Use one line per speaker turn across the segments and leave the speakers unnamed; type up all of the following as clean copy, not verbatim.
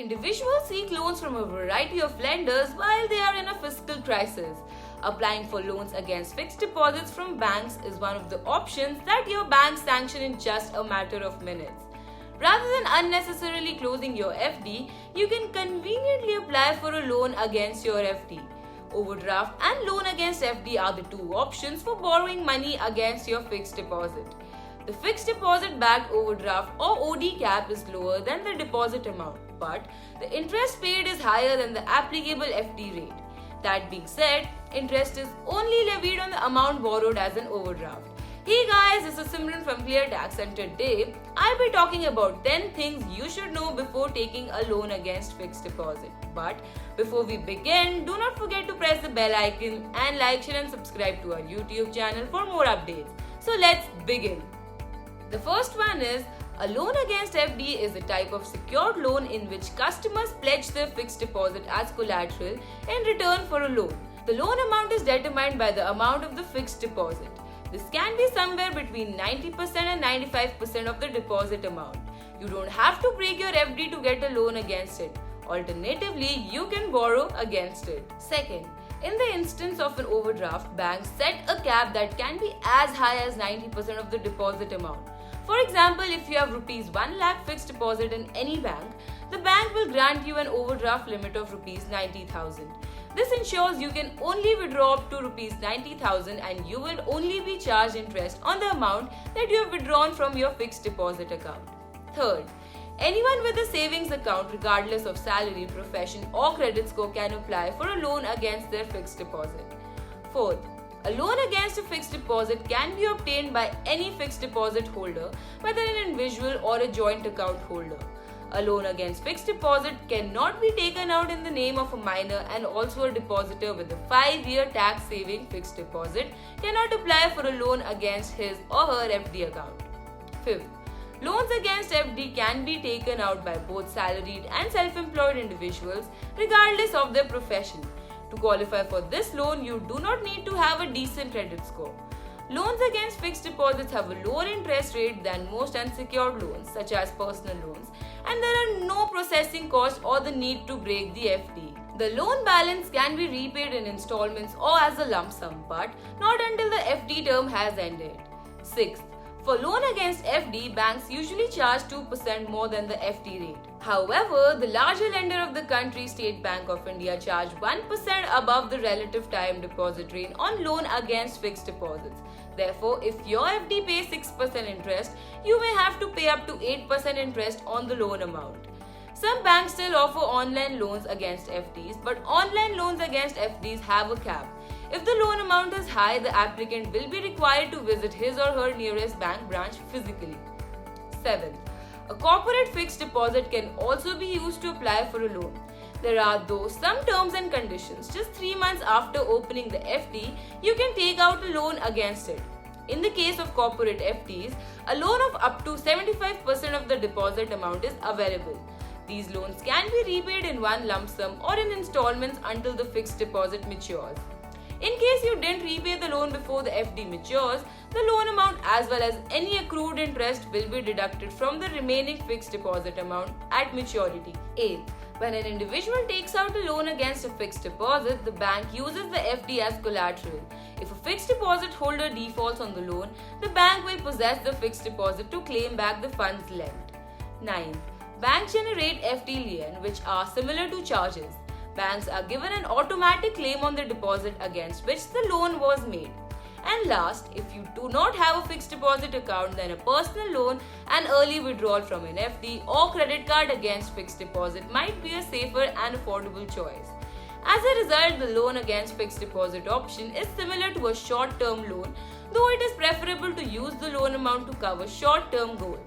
Individuals seek loans from a variety of lenders while they are in a fiscal crisis. Applying for loans against fixed deposits from banks is one of the options that your bank sanction in just a matter of minutes. Rather than unnecessarily closing your FD, you can conveniently apply for a loan against your FD. Overdraft and loan against FD are the two options for borrowing money against your fixed deposit. The fixed deposit backed overdraft or OD cap is lower than the deposit amount, but the interest paid is higher than the applicable FD rate. That being said, interest is only levied on the amount borrowed as an overdraft. Hey guys, this is Simran from ClearTax, and today I'll be talking about 10 things you should know before taking a loan against fixed deposit. But before we begin, do not forget to press the bell icon and like, share and subscribe to our YouTube channel for more updates. So let's begin. The first one is, a loan against FD is a type of secured loan in which customers pledge their fixed deposit as collateral in return for a loan. The loan amount is determined by the amount of the fixed deposit. This can be somewhere between 90% and 95% of the deposit amount. You don't have to break your FD to get a loan against it. Alternatively, you can borrow against it. Second, in the instance of an overdraft, banks set a cap that can be as high as 90% of the deposit amount. For example, if you have rupees 1 lakh fixed deposit in any bank, the bank will grant you an overdraft limit of rupees 90,000. This ensures you can only withdraw up to rupees 90,000 and you will only be charged interest on the amount that you have withdrawn from your fixed deposit account. Third, anyone with a savings account regardless of salary, profession or credit score can apply for a loan against their fixed deposit. Fourth, a loan against a fixed deposit can be obtained by any fixed deposit holder, whether an individual or a joint account holder. A loan against fixed deposit cannot be taken out in the name of a minor, and also a depositor with a 5-year tax saving fixed deposit cannot apply for a loan against his or her FD account. Fifth, loans against FD can be taken out by both salaried and self-employed individuals regardless of their profession. To qualify for this loan, you do not need to have a decent credit score. Loans against fixed deposits have a lower interest rate than most unsecured loans, such as personal loans, and there are no processing costs or the need to break the FD. The loan balance can be repaid in installments or as a lump sum, but not until the FD term has ended. Sixth, for loan against FD, banks usually charge 2% more than the FD rate. However, the larger lender of the country, State Bank of India, charge 1% above the relative time deposit rate on loan against fixed deposits. Therefore, if your FD pays 6% interest, you may have to pay up to 8% interest on the loan amount. Some banks still offer online loans against FDs, but online loans against FDs have a cap. If the loan amount is high, the applicant will be required to visit his or her nearest bank branch physically. 7. A corporate fixed deposit can also be used to apply for a loan. There are though some terms and conditions. Just 3 months after opening the FD, you can take out a loan against it. In the case of corporate FDs, a loan of up to 75% of the deposit amount is available. These loans can be repaid in one lump sum or in installments until the fixed deposit matures. In case you didn't repay the loan before the FD matures, the loan amount as well as any accrued interest will be deducted from the remaining fixed deposit amount at maturity. 8. When an individual takes out a loan against a fixed deposit, the bank uses the FD as collateral. If a fixed deposit holder defaults on the loan, the bank will possess the fixed deposit to claim back the funds lent. 9. Banks generate FD lien, which are similar to charges. Banks are given an automatic claim on the deposit against which the loan was made. And last, if you do not have a fixed deposit account, then a personal loan and early withdrawal from an FD or credit card against fixed deposit might be a safer and affordable choice. As a result, the loan against fixed deposit option is similar to a short-term loan, though it is preferable to use the loan amount to cover short-term goals.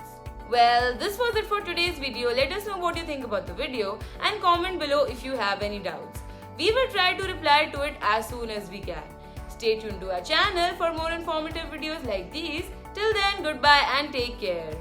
Well, this was it for today's video. Let us know what you think about the video and comment below if you have any doubts. We will try to reply to it as soon as we can. Stay tuned to our channel for more informative videos like these. Till then, goodbye and take care.